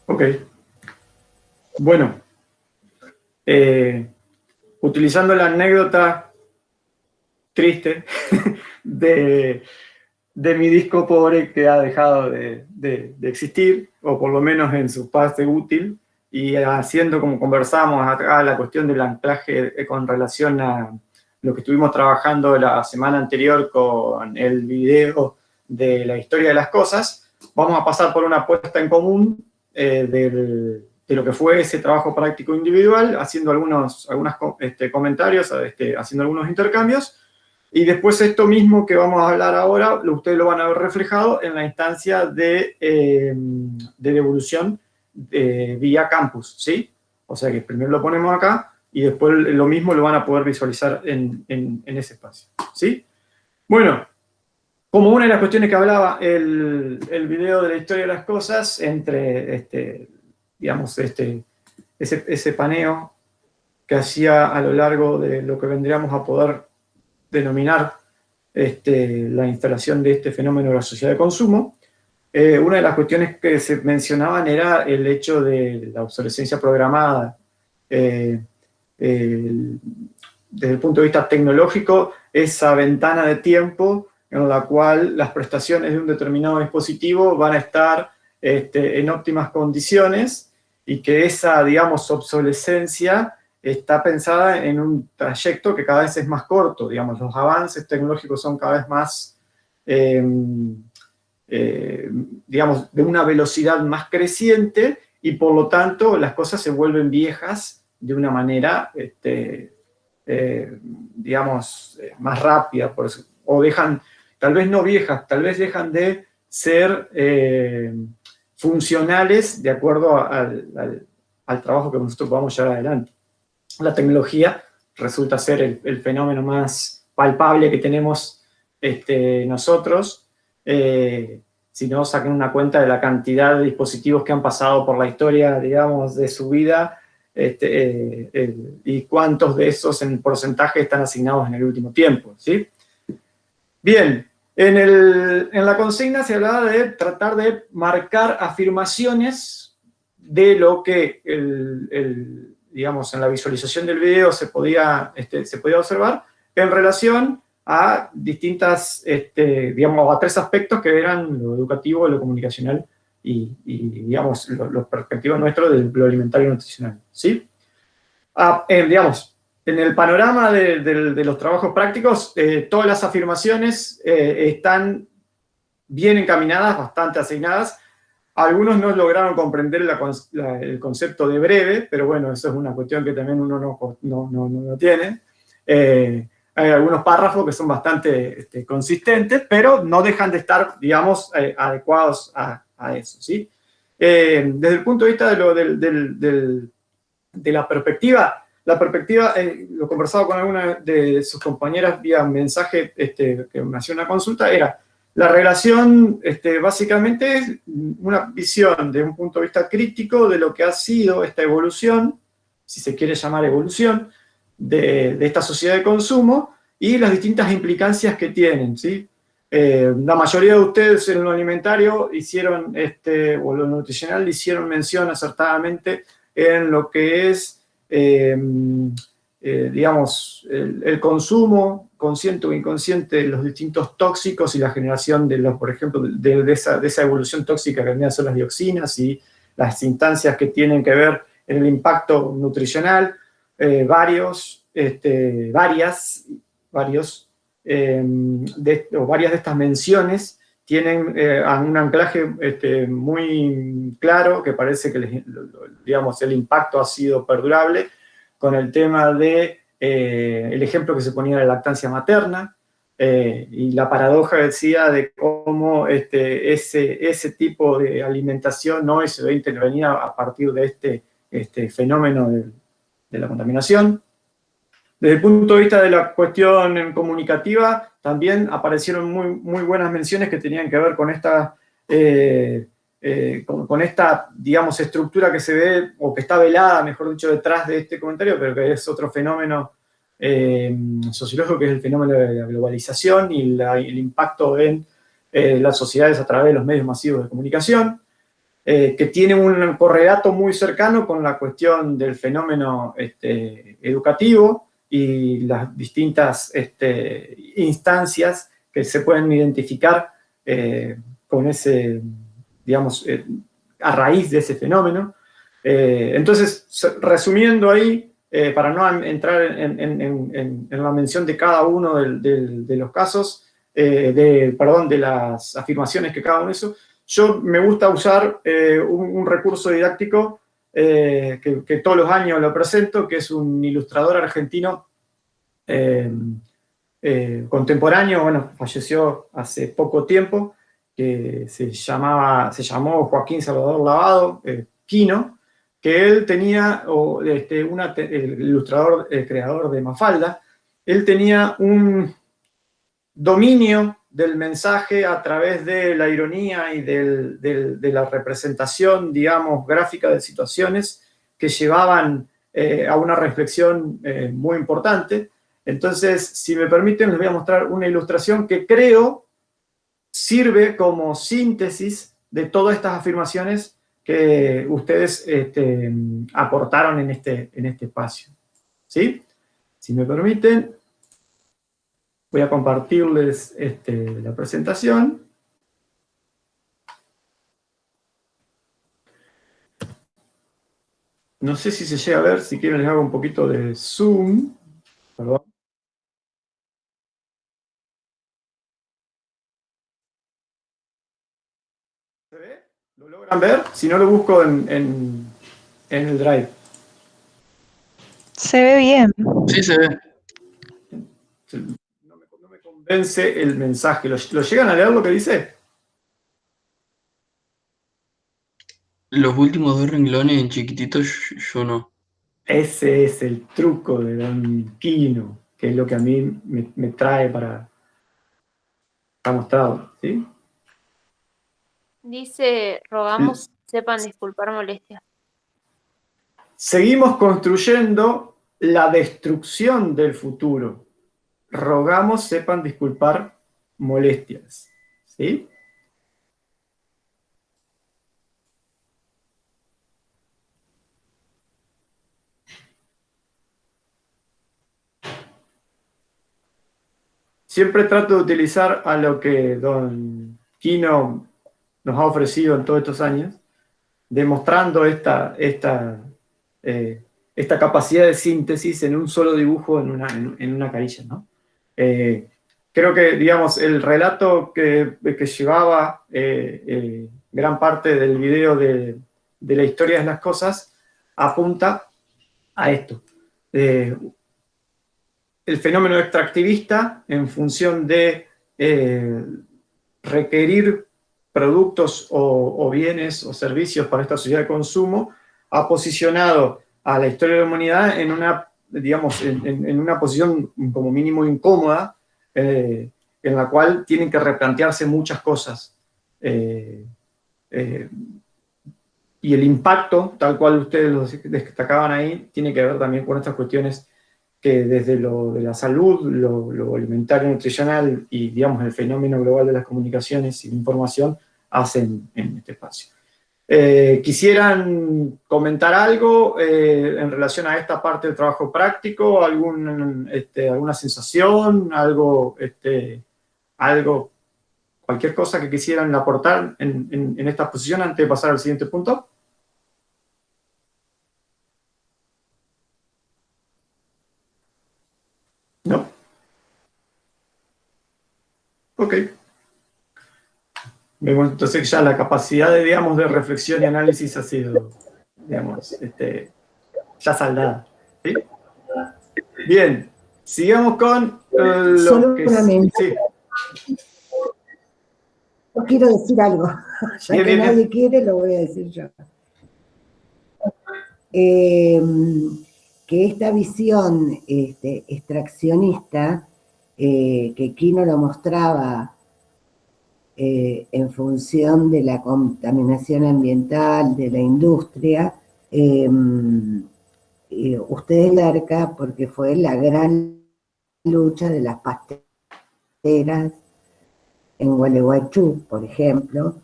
Ok. Bueno, utilizando la anécdota triste de mi disco pobre que ha dejado de existir, o por lo menos en su fase útil, y haciendo como conversamos acá la cuestión del anclaje con relación a lo que estuvimos trabajando la semana anterior con el video de la historia de las cosas, vamos a pasar por una puesta en común de lo que fue ese trabajo práctico individual, haciendo algunos comentarios, haciendo algunos intercambios, y después esto mismo que vamos a hablar ahora, ustedes lo van a ver reflejado en la instancia de devolución vía campus, ¿sí? O sea que primero lo ponemos acá y después lo mismo lo van a poder visualizar en ese espacio, ¿sí? Bueno, como una de las cuestiones que hablaba el video de la historia de las cosas, entre, digamos, ese paneo que hacía a lo largo de lo que vendríamos a poder denominar la instalación de este fenómeno de la sociedad de consumo, una de las cuestiones que se mencionaban era el hecho de la obsolescencia programada. Desde el punto de vista tecnológico, esa ventana de tiempo en la cual las prestaciones de un determinado dispositivo van a estar en óptimas condiciones y que esa, digamos, obsolescencia está pensada en un trayecto que cada vez es más corto. Digamos, los avances tecnológicos son cada vez más, digamos, de una velocidad más creciente y por lo tanto las cosas se vuelven viejas de una manera, digamos, más rápida, por eso, o dejan, tal vez no viejas, tal vez dejan de ser funcionales de acuerdo al trabajo que nosotros podamos llevar adelante. La tecnología resulta ser el fenómeno más palpable que tenemos nosotros, si no saquen una cuenta de la cantidad de dispositivos que han pasado por la historia, digamos, de su vida, y cuántos de esos en porcentaje están asignados en el último tiempo, ¿sí? Bien, en la consigna se hablaba de tratar de marcar afirmaciones de lo que digamos, en la visualización del video se podía observar en relación a distintas, digamos, a tres aspectos que eran lo educativo, lo comunicacional y digamos, los perspectivos nuestros de lo alimentario y nutricional, ¿sí? Digamos, en el panorama de los trabajos prácticos, todas las afirmaciones están bien encaminadas, bastante asignadas. Algunos no lograron comprender el concepto de breve, pero bueno, eso es una cuestión que también uno no tiene. Hay algunos párrafos que son bastante consistentes, pero no dejan de estar, digamos, adecuados a eso, ¿sí? Desde el punto de vista de la perspectiva, lo conversaba con alguna de sus compañeras vía mensaje que me hacía una consulta, era la relación, básicamente es una visión de un punto de vista crítico de lo que ha sido esta evolución, si se quiere llamar evolución, de esta sociedad de consumo y las distintas implicancias que tienen, ¿sí? La mayoría de ustedes en lo alimentario hicieron, o lo nutricional, hicieron mención acertadamente en lo que es, digamos, el consumo consciente o inconsciente de los distintos tóxicos y la generación de los, por ejemplo, de esa evolución tóxica que vendrían a ser las dioxinas y las instancias que tienen que ver en el impacto nutricional, varias de estas menciones tienen un anclaje muy claro, que parece que digamos, el impacto ha sido perdurable, con el tema de el ejemplo que se ponía de la lactancia materna, y la paradoja decía de cómo ese tipo de alimentación no se ve intervenida a partir de este fenómeno de la contaminación. Desde el punto de vista de la cuestión comunicativa, también aparecieron muy buenas menciones que tenían que ver con esta, digamos, estructura que se ve, o que está velada, mejor dicho, detrás de este comentario, pero que es otro fenómeno sociológico, que es el fenómeno de la globalización y el impacto en las sociedades a través de los medios masivos de comunicación. que tiene un correlato muy cercano con la cuestión del fenómeno educativo y las distintas instancias que se pueden identificar con ese, digamos, a raíz de ese fenómeno. Entonces, resumiendo ahí, para no entrar en la mención de cada uno de los casos, perdón, de las afirmaciones que cada uno hizo, yo me gusta usar un recurso didáctico que todos los años lo presento, que es un ilustrador argentino contemporáneo, bueno, falleció hace poco tiempo, que se llamó Joaquín Salvador Lavado, Quino, que él tenía, el ilustrador, creador de Mafalda, él tenía un dominio del mensaje a través de la ironía y de la representación, digamos, gráfica de situaciones que llevaban a una reflexión muy importante. Entonces, si me permiten, les voy a mostrar una ilustración que creo sirve como síntesis de todas estas afirmaciones que ustedes aportaron en este espacio. ¿Sí? Si me permiten, voy a compartirles la presentación. No sé si se llega a ver, si quieren les hago un poquito de zoom. Perdón. ¿Se ve? ¿Lo logran ver? Si no, lo busco en el Drive. Se ve bien. Sí, se ve. No me convence el mensaje. ¿Lo llegan a leer lo que dice? Los últimos dos renglones en chiquititos yo no. Ese es el truco de Don Quino, que es lo que a mí me trae para mostrarlo, ¿sí? Dice, rogamos sepan disculpar molestias. Seguimos construyendo la destrucción del futuro. Rogamos sepan disculpar molestias, ¿sí? Siempre trato de utilizar a lo que Don Quino nos ha ofrecido en todos estos años, demostrando esta capacidad de síntesis en un solo dibujo, en una carilla, ¿no? Creo que, digamos, el relato que llevaba gran parte del video de la historia de las cosas apunta a esto. El fenómeno extractivista, en función de requerir productos o bienes o servicios para esta sociedad de consumo, ha posicionado a la historia de la humanidad en una, digamos, en una posición como mínimo incómoda, en la cual tienen que replantearse muchas cosas. Y el impacto, tal cual ustedes lo destacaban ahí, tiene que ver también con estas cuestiones que desde lo de la salud, lo alimentario, nutricional y, digamos, el fenómeno global de las comunicaciones y la información hacen en este espacio. ¿Quisieran comentar algo en relación a esta parte del trabajo práctico? ¿Alguna sensación? ¿Cualquier cosa que quisieran aportar en esta exposición antes de pasar al siguiente punto? ¿No? Ok. Vemos entonces ya la capacidad de, digamos, de reflexión y análisis ha sido, digamos, ya saldada. ¿Sí? Bien, sigamos con Solo una mención. Sí. Yo quiero decir algo, ya Bien, que bien, nadie bien. quiere, lo voy a decir yo. Que esta visión extraccionista, que Quino lo mostraba en función de la contaminación ambiental, de la industria, ustedes larga porque fue la gran lucha de las pasteras en Gualeguaychú, por ejemplo,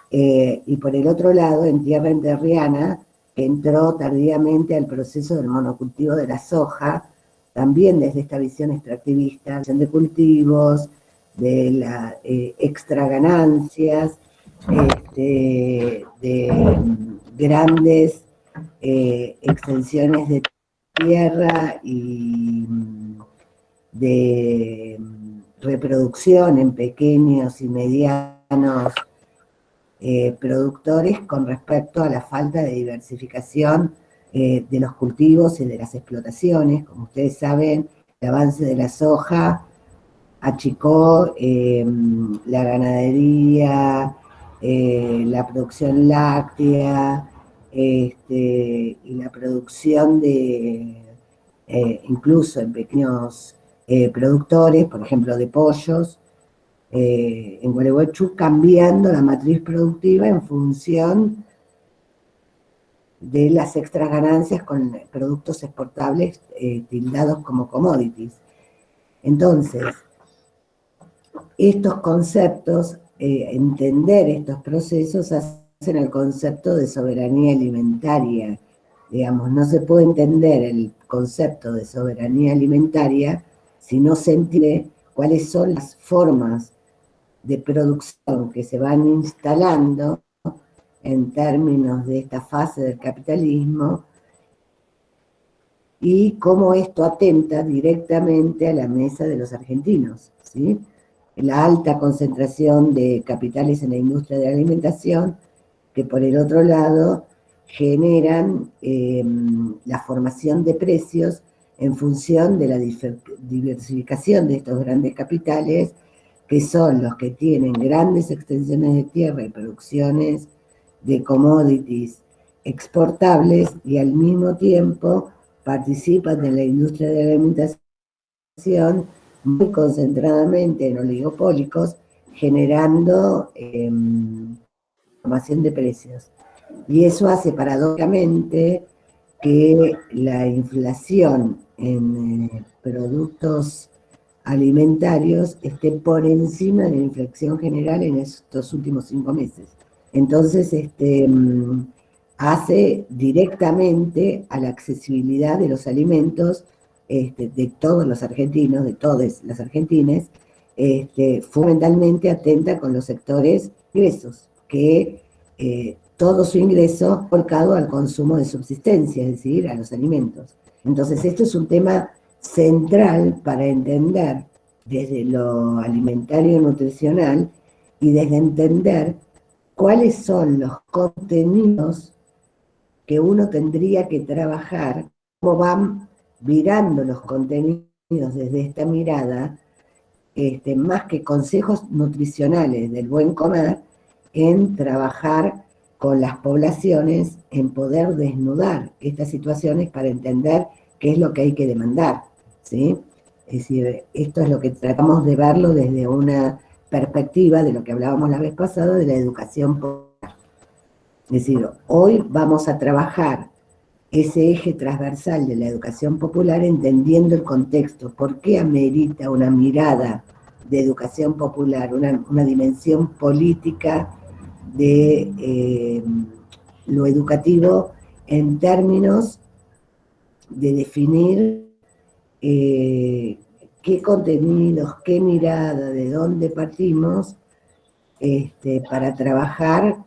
Y por el otro lado, en tierra entrerriana, entró tardíamente al proceso del monocultivo de la soja, también desde esta visión extractivista, de cultivos, de las extra ganancias, de grandes extensiones de tierra y de reproducción en pequeños y medianos productores con respecto a la falta de diversificación de los cultivos y de las explotaciones. Como ustedes saben, el avance de la soja achicó la ganadería, la producción láctea, y la producción de, incluso en pequeños productores, por ejemplo, de pollos, en Gualeguaychú, cambiando la matriz productiva en función de las extras ganancias con productos exportables tildados como commodities. Entonces, estos conceptos, entender estos procesos hacen el concepto de soberanía alimentaria. Digamos, no se puede entender el concepto de soberanía alimentaria si no se entiende cuáles son las formas de producción que se van instalando en términos de esta fase del capitalismo y cómo esto atenta directamente a la mesa de los argentinos, ¿sí? La alta concentración de capitales en la industria de la alimentación, que por el otro lado generan la formación de precios en función de la diversificación de estos grandes capitales, que son los que tienen grandes extensiones de tierra y producciones de commodities exportables y al mismo tiempo participan de la industria de la alimentación muy concentradamente en oligopólicos, generando formación de precios. Y eso hace paradójicamente que la inflación en productos alimentarios esté por encima de la inflación general en estos últimos 5 meses. Entonces, hace directamente a la accesibilidad de los alimentos de todos los argentinos, de todas las argentines, fundamentalmente atenta con los sectores ingresos, que todo su ingreso volcado al consumo de subsistencia, es decir, a los alimentos. Entonces, esto es un tema central para entender desde lo alimentario nutricional y desde entender cuáles son los contenidos que uno tendría que trabajar, cómo van virando los contenidos desde esta mirada, más que consejos nutricionales del buen comer, en trabajar con las poblaciones, en poder desnudar estas situaciones para entender qué es lo que hay que demandar, ¿sí? Es decir, esto es lo que tratamos de verlo desde una perspectiva de lo que hablábamos la vez pasada, de la educación popular. Es decir, hoy vamos a trabajar ese eje transversal de la educación popular entendiendo el contexto, por qué amerita una mirada de educación popular, una dimensión política de lo educativo en términos de definir qué contenidos, qué mirada, de dónde partimos, para trabajar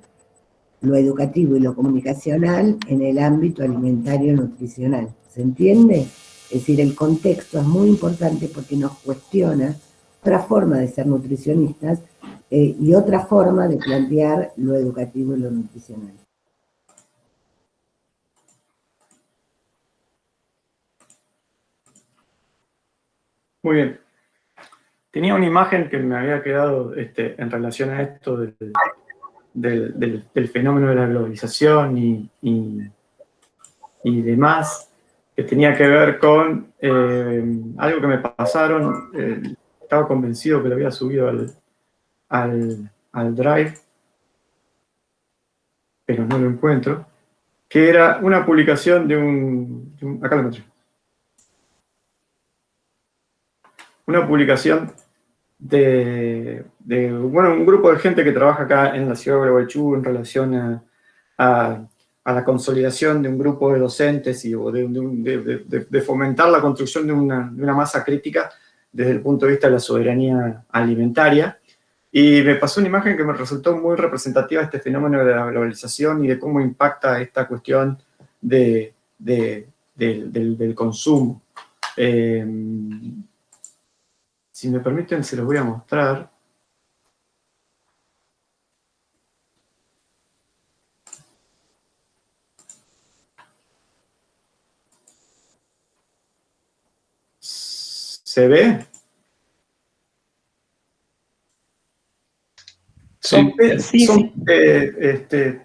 lo educativo y lo comunicacional en el ámbito alimentario nutricional. ¿Se entiende? Es decir, el contexto es muy importante porque nos cuestiona otra forma de ser nutricionistas y otra forma de plantear lo educativo y lo nutricional. Muy bien. Tenía una imagen que me había quedado en relación a esto del fenómeno de la globalización y demás, que tenía que ver con algo que me pasaron. Estaba convencido que lo había subido al Drive, pero no lo encuentro, que era una publicación de un acá lo encontré. Una publicación bueno, un grupo de gente que trabaja acá en la ciudad de Gualeguaychú en relación a la consolidación de un grupo de docentes o de fomentar la construcción de una masa crítica desde el punto de vista de la soberanía alimentaria. Y me pasó una imagen que me resultó muy representativa de este fenómeno de la globalización y de cómo impacta esta cuestión del consumo. Si me permiten, se los voy a mostrar. ¿Se ve? Son,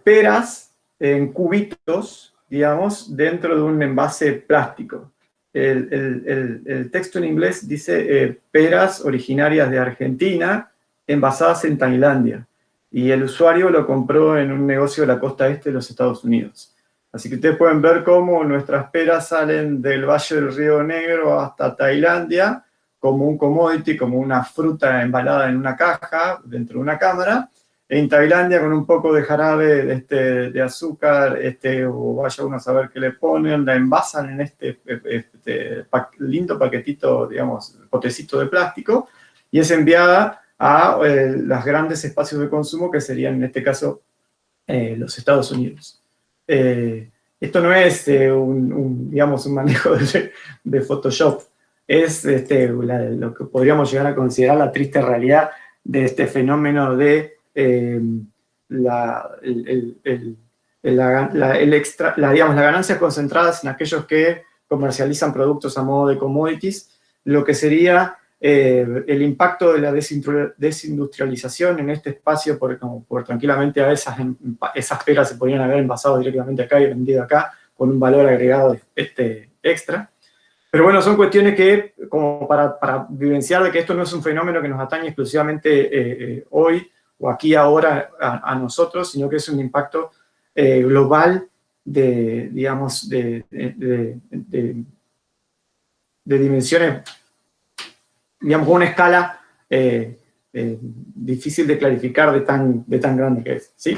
peras en cubitos, digamos, dentro de un envase plástico. El texto en inglés dice peras originarias de Argentina, envasadas en Tailandia. Y el usuario lo compró en un negocio de la costa este de los Estados Unidos. Así que ustedes pueden ver cómo nuestras peras salen del Valle del Río Negro hasta Tailandia, como un commodity, como una fruta embalada en una caja, dentro de una cámara. En Tailandia, con un poco de jarabe de azúcar, o vaya uno a saber qué le ponen, la envasan en lindo paquetito, digamos, potecito de plástico, y es enviada a los grandes espacios de consumo, que serían, en este caso, los Estados Unidos. Esto no es digamos, un manejo de Photoshop, es lo que podríamos llegar a considerar la triste realidad de este fenómeno de las ganancias concentradas en aquellos que comercializan productos a modo de commodities, lo que sería el impacto de la desindustrialización en este espacio, por tranquilamente a esas peras se podrían haber envasado directamente acá y vendido acá con un valor agregado extra. Pero bueno, son cuestiones que, como para vivenciar de que esto no es un fenómeno que nos atañe exclusivamente hoy o aquí ahora a nosotros, sino que es un impacto global de dimensiones, digamos, con una escala difícil de clarificar de tan grande que es, ¿sí?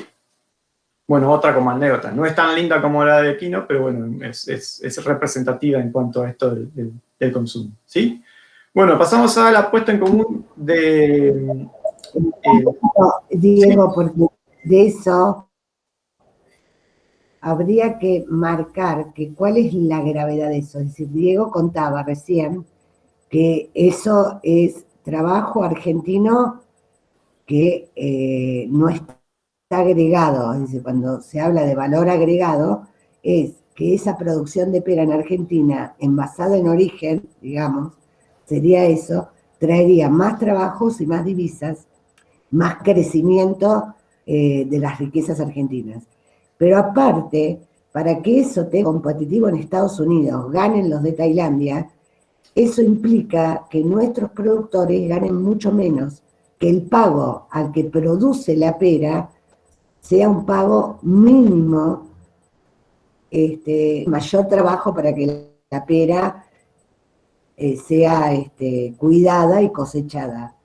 Bueno, otra como anécdota. No es tan linda como la de Kino, pero bueno, es representativa en cuanto a esto del consumo, ¿sí? Bueno, pasamos a la puesta en común de... Diego, porque de eso habría que marcar que cuál es la gravedad de eso. Es decir, Diego contaba recién que eso es trabajo argentino que no está agregado, es decir, cuando se habla de valor agregado, es que esa producción de pera en Argentina, envasada en origen, digamos, sería eso, traería más trabajos y más divisas, más crecimiento de las riquezas argentinas. Pero aparte, para que eso esté competitivo en Estados Unidos, ganen los de Tailandia, eso implica que nuestros productores ganen mucho menos, que el pago al que produce la pera sea un pago mínimo, mayor trabajo para que la pera sea cuidada y cosechada.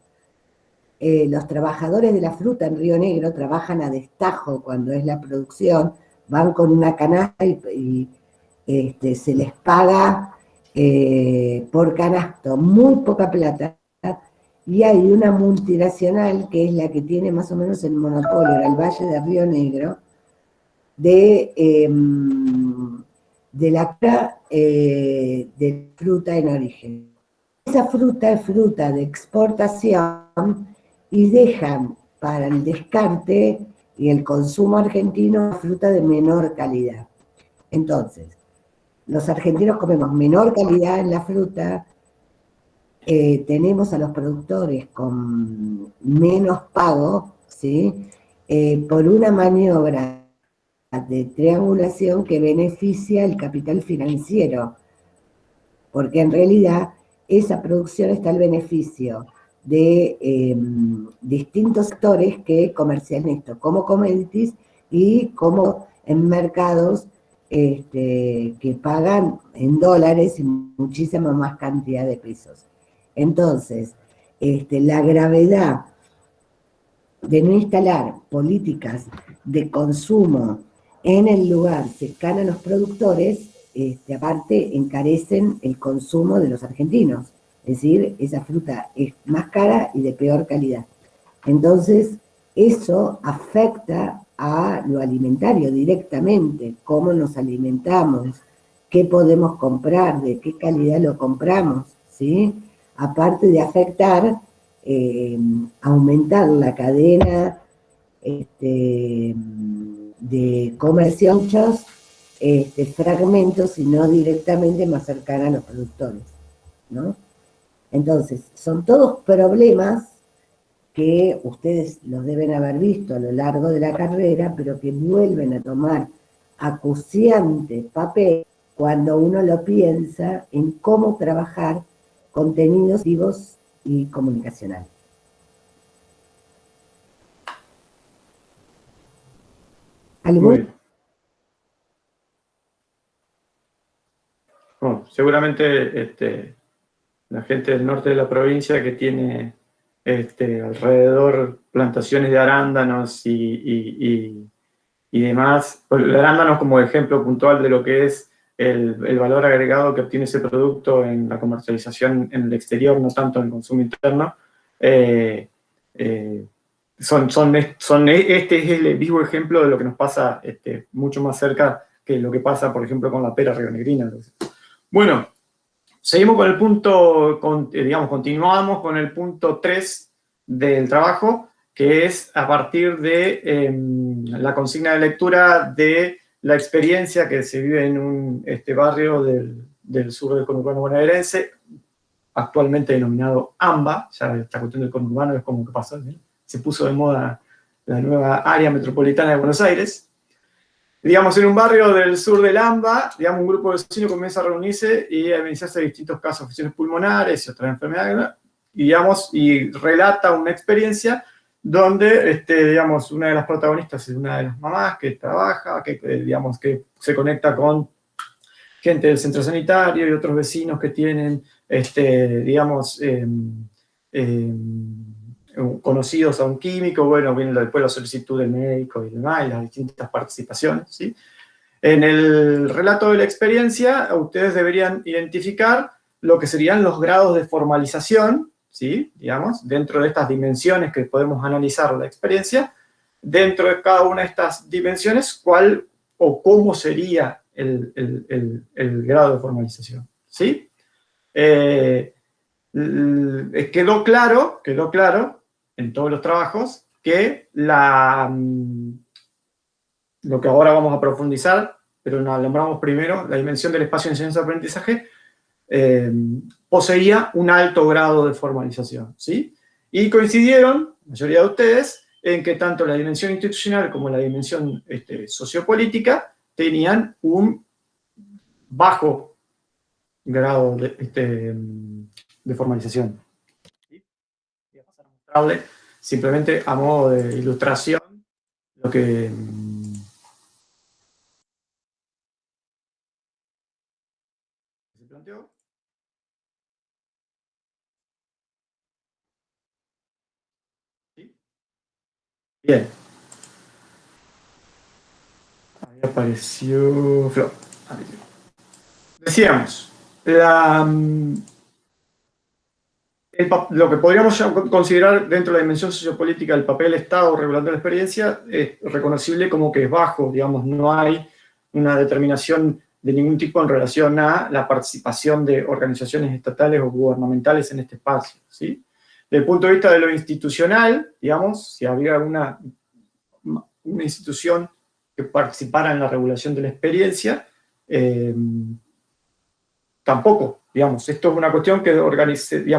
Los trabajadores de la fruta en Río Negro trabajan a destajo cuando es la producción, van con una canasta y se les paga por canasto muy poca plata, y hay una multinacional que es la que tiene más o menos el monopolio en el Valle de Río Negro de fruta en origen. Esa fruta es fruta de exportación y dejan para el descarte y el consumo argentino fruta de menor calidad. Entonces, los argentinos comemos menor calidad en la fruta, tenemos a los productores con menos pago, ¿sí? Por una maniobra de triangulación que beneficia el capital financiero, porque en realidad esa producción está al beneficio de distintos sectores que comercian esto, como commodities y como en mercados que pagan en dólares y muchísima más cantidad de pesos. Entonces, la gravedad de no instalar políticas de consumo en el lugar cercano a los productores, aparte encarecen el consumo de los argentinos. Es decir, esa fruta es más cara y de peor calidad. Entonces, eso afecta a lo alimentario directamente, cómo nos alimentamos, qué podemos comprar, de qué calidad lo compramos, ¿sí? Aparte de afectar, aumentar la cadena de comercio, muchos fragmentos, y no directamente más cercana a los productores, ¿no? Entonces, son todos problemas que ustedes los deben haber visto a lo largo de la carrera, pero que vuelven a tomar acuciante papel cuando uno lo piensa en cómo trabajar contenidos vivos y comunicacionales. Bueno, seguramente la gente del norte de la provincia que tiene alrededor plantaciones de arándanos y demás, el arándano como ejemplo puntual de lo que es el valor agregado que obtiene ese producto en la comercialización en el exterior, no tanto en el consumo interno. Este es el vivo ejemplo de lo que nos pasa mucho más cerca que lo que pasa, por ejemplo, con la pera rionegrina. Bueno, seguimos con el punto, digamos, continuamos con el punto 3 del trabajo, que es a partir de la consigna de lectura de la experiencia que se vive en un barrio del sur del conurbano bonaerense, actualmente denominado AMBA. Ya esta cuestión del conurbano es como que pasó, ¿sí? Se puso de moda la nueva área metropolitana de Buenos Aires. Digamos, en un barrio del sur del AMBA, digamos, un grupo de vecinos comienza a reunirse y a evidenciarse distintos casos de afecciones pulmonares y otras enfermedades, y relata una experiencia donde, digamos, una de las protagonistas es una de las mamás que trabaja, digamos, que se conecta con gente del centro sanitario y otros vecinos que tienen, digamos, conocidos a un químico. Bueno, viene después la solicitud del médico y demás, y las distintas participaciones, ¿sí? En el relato de la experiencia, ustedes deberían identificar lo que serían los grados de formalización, ¿sí? Digamos, dentro de estas dimensiones que podemos analizar la experiencia, dentro de cada una de estas dimensiones, cuál o cómo sería el grado de formalización, ¿sí? Quedó claro en todos los trabajos que lo que ahora vamos a profundizar, pero nos nombramos primero, la dimensión del espacio de enseñanza-aprendizaje, poseía un alto grado de formalización, ¿sí? Y coincidieron, la mayoría de ustedes, en que tanto la dimensión institucional como la dimensión sociopolítica tenían un bajo grado de formalización. Voy a pasar a mostrarle, simplemente a modo de ilustración, lo que se planteó. ¿Sí? Bien. Ahí apareció Flor. Decíamos, lo que podríamos considerar dentro de la dimensión sociopolítica del papel Estado regulando la experiencia es reconocible como que es bajo, digamos, no hay una determinación de ningún tipo en relación a la participación de organizaciones estatales o gubernamentales en este espacio, ¿sí? Desde el punto de vista de lo institucional, digamos, si había una institución que participara en la regulación de la experiencia, tampoco, digamos, esto es una cuestión que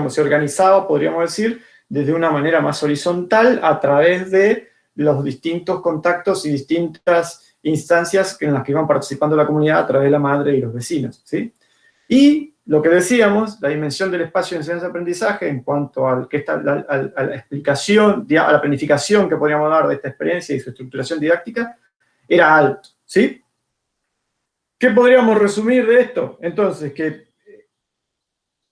se organizaba, podríamos decir, desde una manera más horizontal a través de los distintos contactos y distintas instancias en las que iban participando la comunidad a través de la madre y los vecinos, ¿sí? Y lo que decíamos, la dimensión del espacio de enseñanza-aprendizaje en cuanto a la explicación, a la planificación que podríamos dar de esta experiencia y su estructuración didáctica, era alto, ¿sí? ¿Qué podríamos resumir de esto? Entonces, que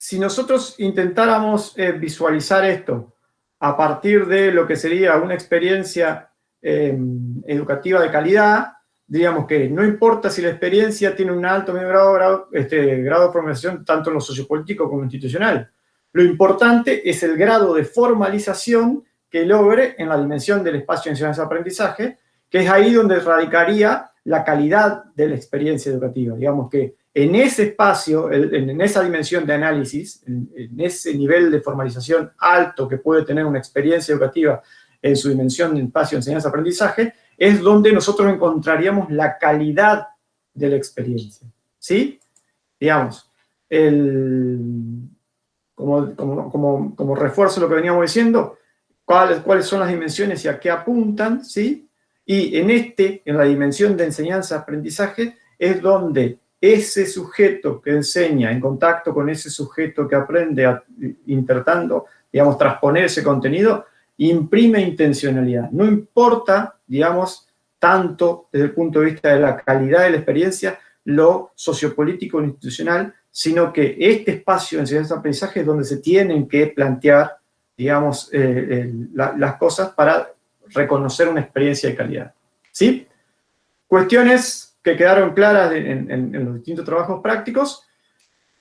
si nosotros intentáramos visualizar esto a partir de lo que sería una experiencia educativa de calidad, digamos que no importa si la experiencia tiene un alto o medio grado de formalización, tanto en lo sociopolítico como institucional. Lo importante es el grado de formalización que logre en la dimensión del espacio de enseñanza-aprendizaje, que es ahí donde radicaría la calidad de la experiencia educativa. Digamos que en ese espacio, en esa dimensión de análisis, en ese nivel de formalización alto que puede tener una experiencia educativa en su dimensión de espacio de enseñanza-aprendizaje, es donde nosotros encontraríamos la calidad de la experiencia. ¿Sí? Digamos, como refuerzo lo que veníamos diciendo, cuáles son las dimensiones y a qué apuntan, ¿sí? Y en la dimensión de enseñanza-aprendizaje, es donde ese sujeto que enseña en contacto con ese sujeto que aprende, intentando, digamos, transponer ese contenido, imprime intencionalidad. No importa, digamos, tanto desde el punto de vista de la calidad de la experiencia, lo sociopolítico o institucional, sino que este espacio de enseñanza-aprendizaje es donde se tienen que plantear, digamos, las cosas para reconocer una experiencia de calidad. ¿Sí? Cuestiones que quedaron claras en los distintos trabajos prácticos,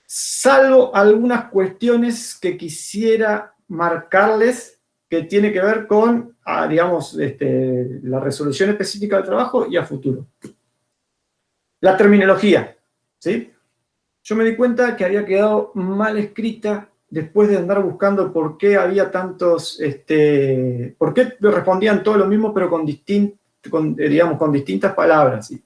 salvo algunas cuestiones que quisiera marcarles que tiene que ver con, digamos, la resolución específica del trabajo y a futuro. La terminología, ¿sí? Yo me di cuenta que había quedado mal escrita después de andar buscando por qué había tantos, por qué respondían todo lo mismo, pero con distintas palabras, ¿sí?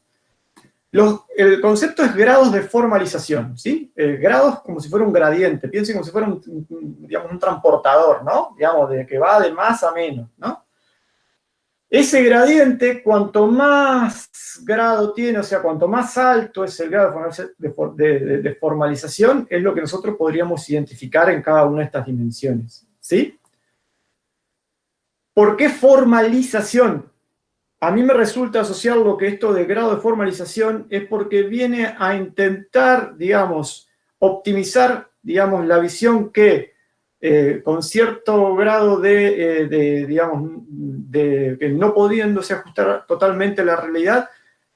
El concepto es grados de formalización, ¿sí? Grados como si fuera un gradiente, piensen como si fuera digamos, un transportador, ¿no? Digamos, de que va de más a menos, ¿no? Ese gradiente, cuanto más grado tiene, o sea, cuanto más alto es el grado de formalización, es lo que nosotros podríamos identificar en cada una de estas dimensiones, ¿sí? ¿Por qué formalización? A mí me resulta asociarlo que esto de grado de formalización es porque viene a intentar, digamos, optimizar, digamos, la visión que con cierto grado que no pudiéndose ajustar totalmente a la realidad,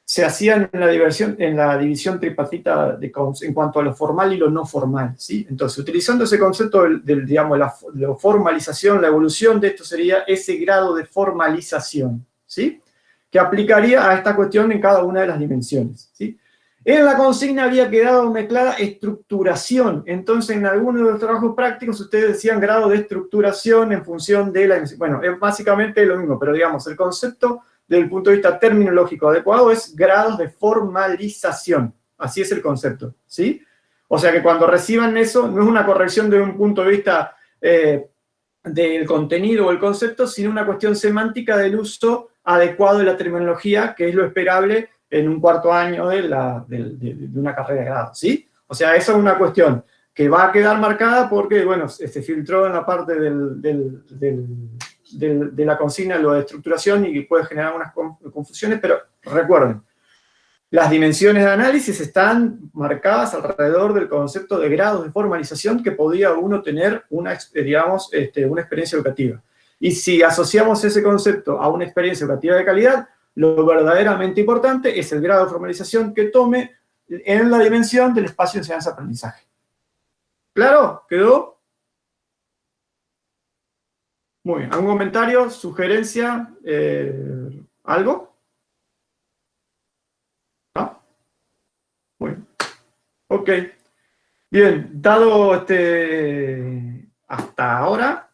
se hacían en la división tripartita en cuanto a lo formal y lo no formal, ¿sí? Entonces, utilizando ese concepto digamos, la formalización, la evolución de esto sería ese grado de formalización, ¿sí? Que aplicaría a esta cuestión en cada una de las dimensiones, ¿sí? En la consigna había quedado mezclada estructuración, entonces en algunos de los trabajos prácticos ustedes decían grado de estructuración en función de la... Bueno, es básicamente lo mismo, pero digamos, el concepto desde el punto de vista terminológico adecuado es grados de formalización, así es el concepto, ¿sí? O sea que cuando reciban eso, no es una corrección desde un punto de vista del contenido o el concepto, sino una cuestión semántica del uso adecuado de la terminología, que es lo esperable en un cuarto año de una carrera de grado, ¿sí? O sea, esa es una cuestión que va a quedar marcada porque, bueno, se filtró en la parte de la consigna lo de estructuración y puede generar unas confusiones, pero recuerden, las dimensiones de análisis están marcadas alrededor del concepto de grados de formalización que podía uno tener una experiencia educativa. Y si asociamos ese concepto a una experiencia educativa de calidad, lo verdaderamente importante es el grado de formalización que tome en la dimensión del espacio de enseñanza-aprendizaje. ¿Claro? ¿Quedó? Muy bien. ¿Algún comentario, sugerencia, algo? ¿No? Muy bien. Ok. Bien, dado hasta ahora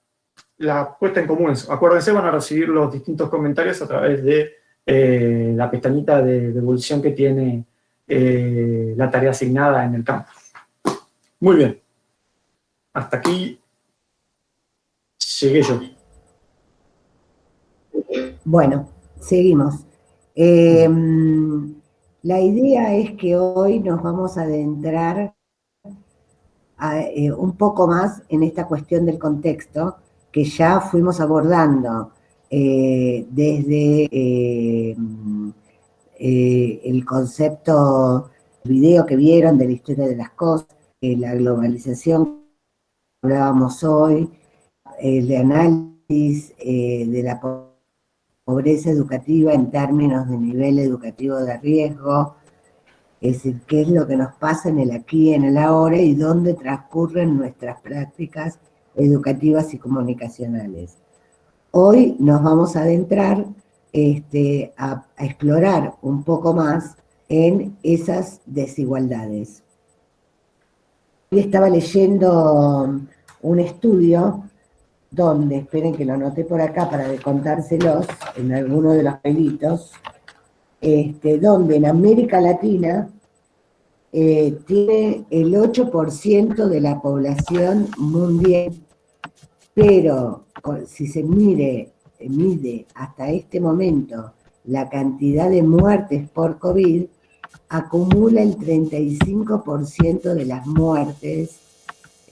la puesta en común, acuérdense, van a recibir los distintos comentarios a través de la pestañita de devolución que tiene la tarea asignada en el campo. Muy bien. Hasta aquí llegué yo. Bueno, seguimos. La idea es que hoy nos vamos a adentrar un poco más en esta cuestión del contexto que ya fuimos abordando desde el concepto video que vieron de la historia de las cosas, la globalización hablábamos hoy, de análisis de la pobreza educativa en términos de nivel educativo de riesgo, es decir, qué es lo que nos pasa en el aquí y en el ahora y dónde transcurren nuestras prácticas educativas y comunicacionales. Hoy nos vamos a adentrar a explorar un poco más en esas desigualdades. Hoy estaba leyendo un estudio donde, esperen que lo anoté por acá para contárselos en alguno de los pelitos, donde en América Latina tiene el 8% de la población mundial, pero si se mide hasta este momento la cantidad de muertes por COVID, acumula el 35% de las muertes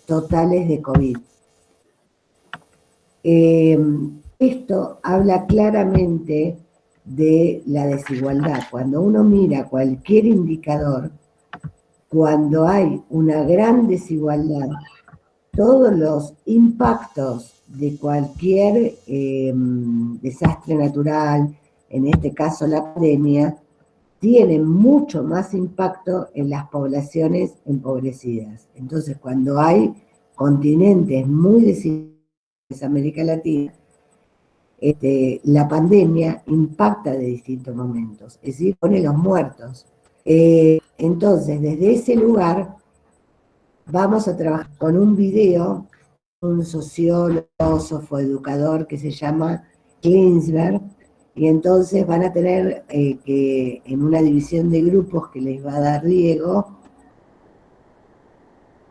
totales de COVID. Esto habla claramente de la desigualdad. Cuando uno mira cualquier indicador, cuando hay una gran desigualdad, todos los impactos de cualquier desastre natural, en este caso la pandemia, tienen mucho más impacto en las poblaciones empobrecidas. Entonces, cuando hay continentes muy desiguales, América Latina, la pandemia impacta de distintos momentos, es decir, pone los muertos. Entonces, desde ese lugar, vamos a trabajar con un video, un sociólogo, filósofo, educador que se llama Klinsberg, y entonces van a tener que, en una división de grupos que les va a dar Diego,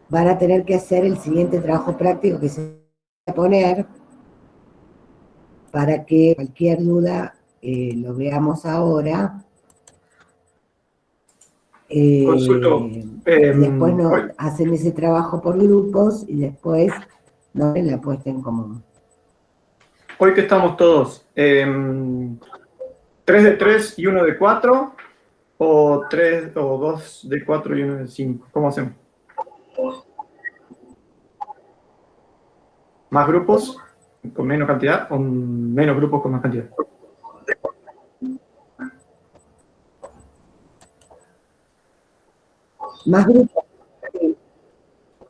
van a tener que hacer el siguiente trabajo práctico que se va a poner para que cualquier duda lo veamos ahora. Consulto. Después Hoy, hacen ese trabajo por grupos y después no en la puesta en común. hoy que estamos todos, 3 de 3 y 1 de 4, o 2 de 4 y 1 de 5. ¿Cómo hacemos? ¿Más grupos con menos cantidad o menos grupos con más cantidad? Más grupos.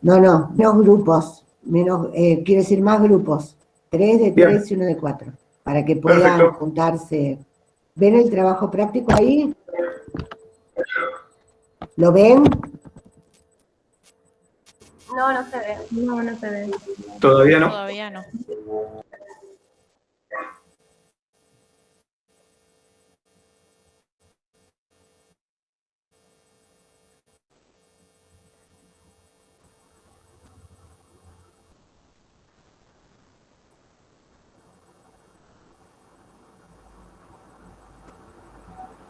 No, menos grupos. Quiero decir más grupos. 3 de 3 y 1 de 4. Para que puedan Perfecto. juntarse. ¿Ven el trabajo práctico ahí? ¿Lo ven? No, no se ve. No, no se ve. Todavía no. Todavía no.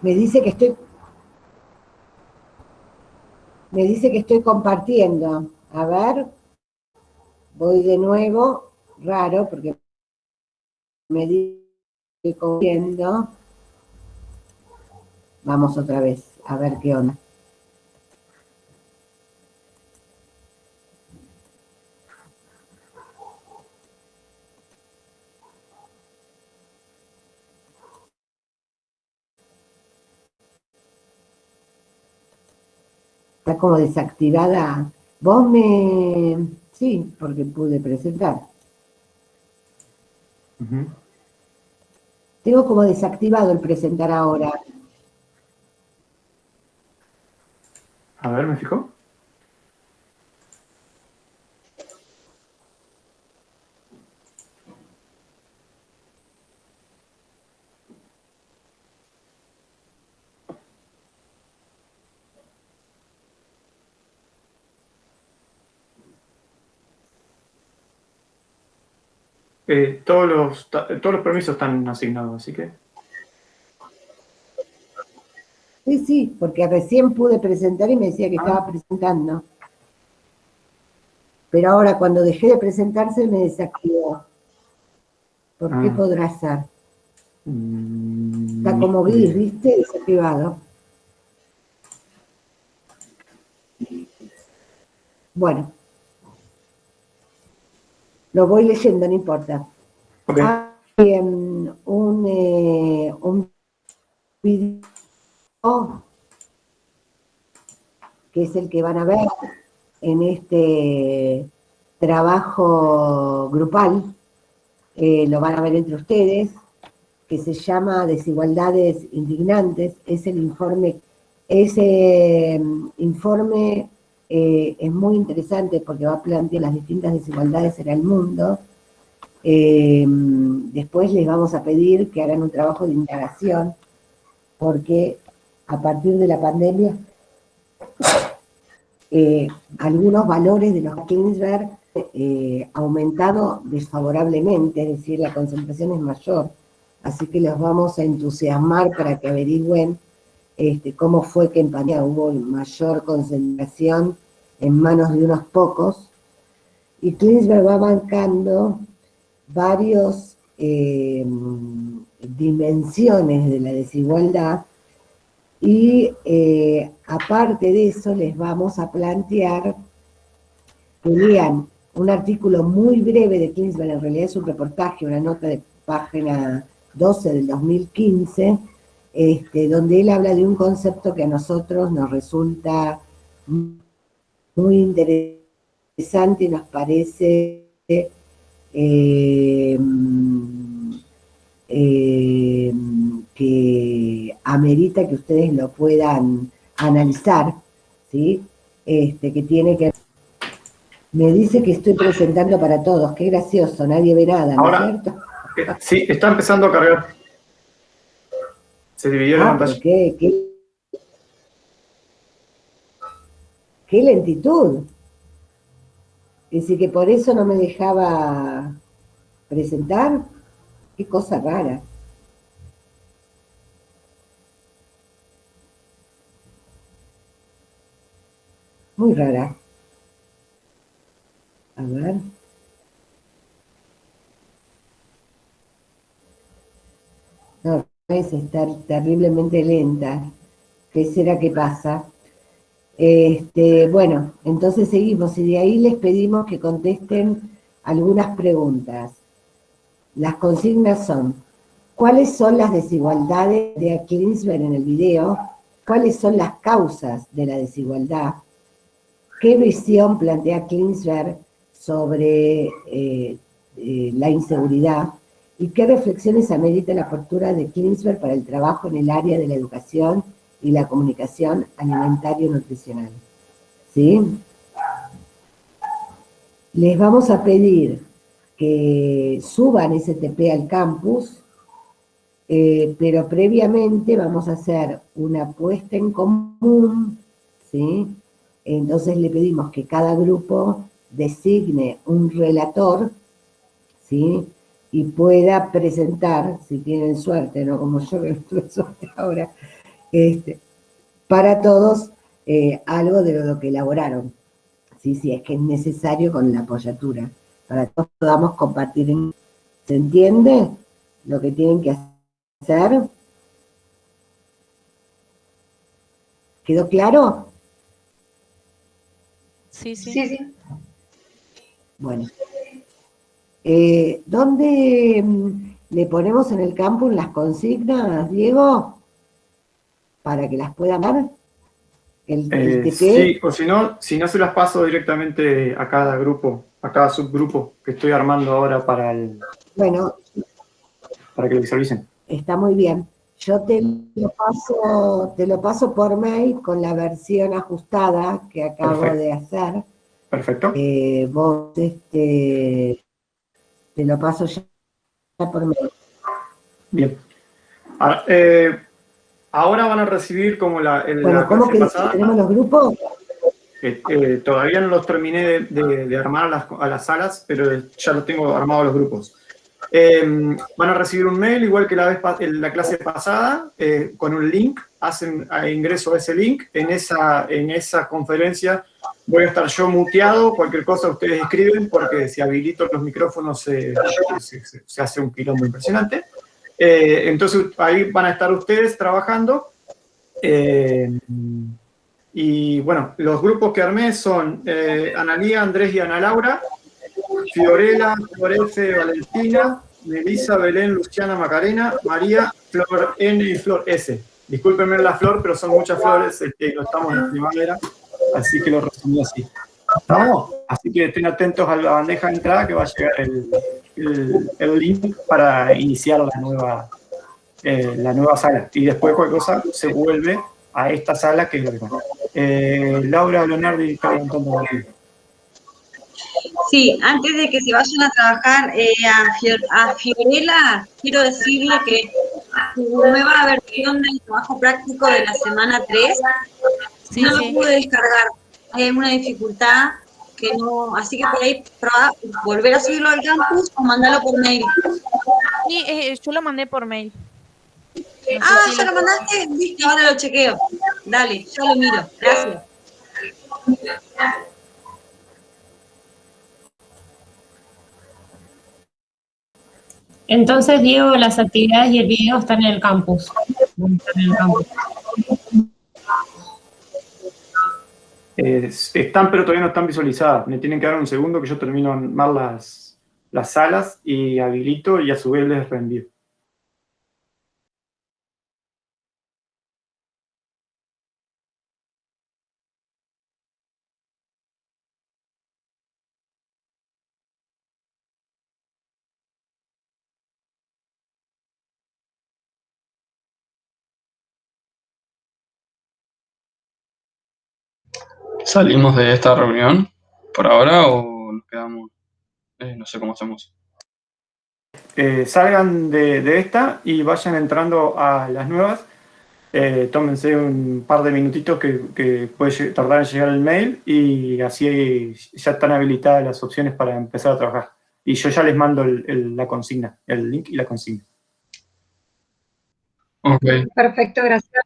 Me dice que estoy compartiendo. A ver, voy de nuevo. Raro, porque me dice que estoy compartiendo. Vamos otra vez, a ver qué onda. Está como desactivada. Sí, porque pude presentar. Tengo como desactivado el presentar ahora. A ver, ¿me fijo? Todos los permisos están asignados, así que... Sí, porque recién pude presentar y me decía que estaba presentando. Pero ahora cuando dejé de presentarse me desactivó. ¿Por qué podrá ser? Está como gris, ¿viste? Desactivado. Bueno. Lo voy leyendo, no importa. Ok. Hay un video que es el que van a ver en este trabajo grupal, lo van a ver entre ustedes, que se llama Desigualdades Indignantes. Es el informe, ese informe es muy interesante porque va a plantear las distintas desigualdades en el mundo. Después les vamos a pedir que hagan un trabajo de indagación, porque a partir de la pandemia algunos valores de los Kingsberg aumentado desfavorablemente, es decir, la concentración es mayor. Así que los vamos a entusiasmar para que averigüen cómo fue que en pandemia hubo mayor concentración en manos de unos pocos. Y Kingsberg va bancando varios dimensiones de la desigualdad. Y aparte de eso, les vamos a plantear que lean un artículo muy breve de Kingsberg, en realidad es un reportaje, una nota de página 12 del 2015, donde él habla de un concepto que a nosotros nos resulta muy interesante y nos parece que amerita que ustedes lo puedan analizar, ¿sí? Que tiene que... Me dice que estoy presentando para todos, qué gracioso, nadie ve nada, ¿no es Ahora, cierto? sí, está empezando a cargar. Se dividió la pantalla. Qué lentitud. Es decir, que por eso no me dejaba presentar. Qué cosa rara. Muy rara. A ver. No, es estar terriblemente lenta. ¿Qué será que pasa? Bueno, entonces seguimos y de ahí les pedimos que contesten algunas preguntas. Las consignas son: ¿cuáles son las desigualdades de Kingsberg en el video? ¿Cuáles son las causas de la desigualdad? ¿Qué visión plantea Kingsberg sobre la inseguridad? ¿Y qué reflexiones amerita la postura de Kingsberg para el trabajo en el área de la educación y la comunicación alimentario-nutricional? ¿Sí? Les vamos a pedir que suban STP al campus, pero previamente vamos a hacer una puesta en común, ¿sí? Entonces le pedimos que cada grupo designe un relator, ¿sí? Y pueda presentar, si tienen suerte, no como yo que no tuve suerte ahora, para todos algo de lo que elaboraron, ¿sí? Si es que es necesario con la apoyatura, para que todos podamos compartir. ¿Se entiende lo que tienen que hacer? ¿Quedó claro? Sí, sí. Sí, sí. Bueno. ¿Dónde le ponemos en el campus las consignas, Diego? Para que las puedan ver. El TP. Sí, o si no se las paso directamente a cada grupo, a cada subgrupo que estoy armando ahora para Bueno, que lo visualicen. está muy bien. Yo te lo paso por mail con la versión ajustada que acabo de hacer. Perfecto. Vos te lo paso ya por mail. Bien. Ahora van a recibir como la ¿Cómo clase que pasada. tenemos los grupos? Todavía no los terminé de armar a las salas, pero ya los tengo armados los grupos. Van a recibir un mail, igual que la clase pasada, con un link. Hacen ingreso a ese link. En esa conferencia voy a estar yo muteado. Cualquier cosa ustedes escriben, porque si habilito los micrófonos se hace un quilombo impresionante. Entonces ahí van a estar ustedes trabajando. Y bueno, los grupos que armé son Analía, Andrés y Ana Laura. Fiorella, Florece, Valentina, Melissa, Belén, Luciana, Macarena, María, Flor N y Flor S. Discúlpenme la flor, pero son muchas flores, no estamos en primavera, así que lo resumí así. ¿Estamos? Así que estén atentos a la bandeja de entrada que va a llegar el link para iniciar la nueva sala. Y después cualquier cosa se vuelve a esta sala que es la que Laura Leonardo está levantando la mano. Sí, antes de que se vayan a trabajar a Fiorella, quiero decirle que su nueva versión del trabajo práctico de la semana 3 Sí, no lo sí. pude descargar. Hay alguna dificultad que no, así que por ahí volver a subirlo al campus o mandarlo por mail. Sí, yo lo mandé por mail. No sé si ¿ya lo mandaste? Listo, ahora lo chequeo. Dale, yo lo miro. Gracias. Entonces, Diego, las actividades y el video están en el campus. Están, pero todavía no están visualizadas. Me tienen que dar un segundo que yo termino de armar las salas y habilito y a su vez les reenvío. ¿Salimos de esta reunión por ahora o nos quedamos? No sé cómo hacemos. Salgan de esta y vayan entrando a las nuevas. Tómense un par de minutitos que puede tardar en llegar el mail y así ya están habilitadas las opciones para empezar a trabajar. Y yo ya les mando la consigna, el link y la consigna. Ok. Perfecto, gracias.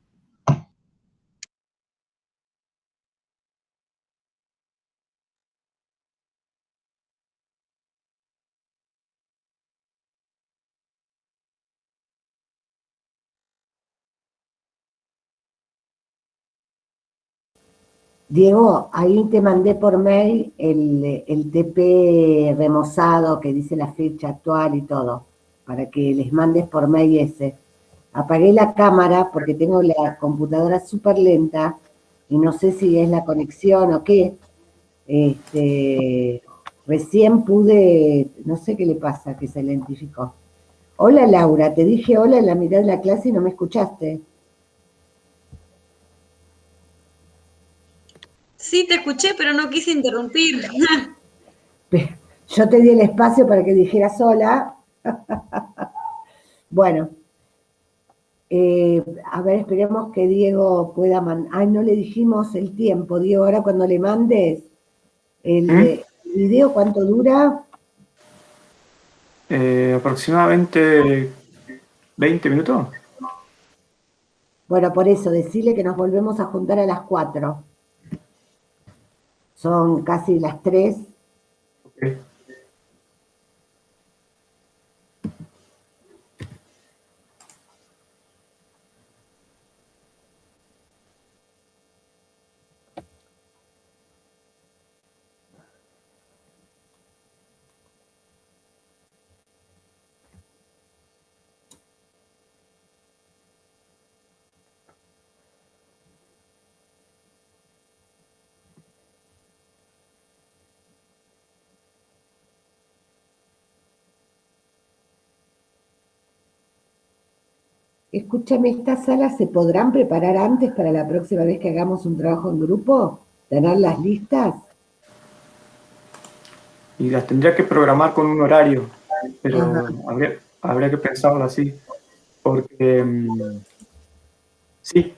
Diego, ahí te mandé por mail el TP remozado que dice la fecha actual y todo, para que les mandes por mail ese. Apagué la cámara porque tengo la computadora súper lenta y no sé si es la conexión o qué. Recién pude, no sé qué le pasa, que se identificó. Hola Laura, te dije hola en la mitad de la clase y no me escuchaste. Sí, te escuché, pero no quise interrumpir. Yo te di el espacio para que dijeras hola. Bueno, a ver, esperemos que Diego pueda mandar. Ay, no le dijimos el tiempo, Diego, ahora cuando le mandes el video, ¿cuánto dura? Aproximadamente 20 minutos. Bueno, por eso, decirle que nos volvemos a juntar a las 4. Son casi las 3. Okay. Escúchame, ¿estas salas se podrán preparar antes para la próxima vez que hagamos un trabajo en grupo? ¿Tener las listas? Y las tendría que programar con un horario, pero Ajá. habría que pensarlo así, porque sí,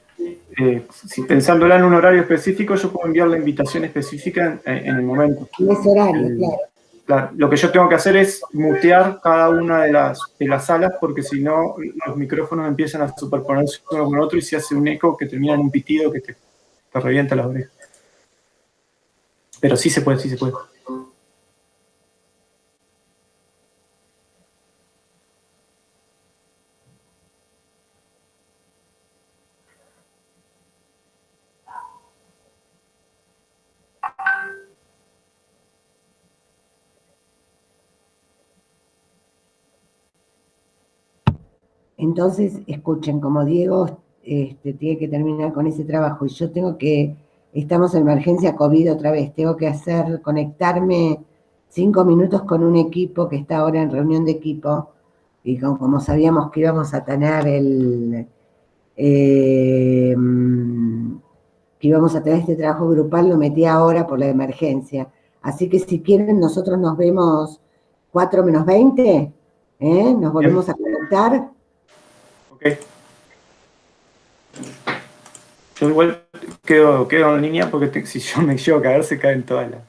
si pensándola en un horario específico, yo puedo enviar la invitación específica en el momento. En ese horario, claro. Claro, lo que yo tengo que hacer es mutear cada una de las salas, porque si no, los micrófonos empiezan a superponerse uno con otro y se hace un eco que termina en un pitido que te revienta las orejas. Pero sí se puede, sí se puede. Entonces, escuchen, como Diego tiene que terminar con ese trabajo y yo estamos en emergencia COVID otra vez, tengo que conectarme 5 minutos con un equipo que está ahora en reunión de equipo y como sabíamos que íbamos a tener que íbamos a tener este trabajo grupal, lo metí ahora por la emergencia. Así que si quieren, nosotros nos vemos 4 menos 20, nos volvemos a conectar. Ok. Yo igual quedo en línea porque si yo me llevo a caer, se caen todas las...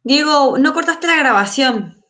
Diego, no cortaste la grabación.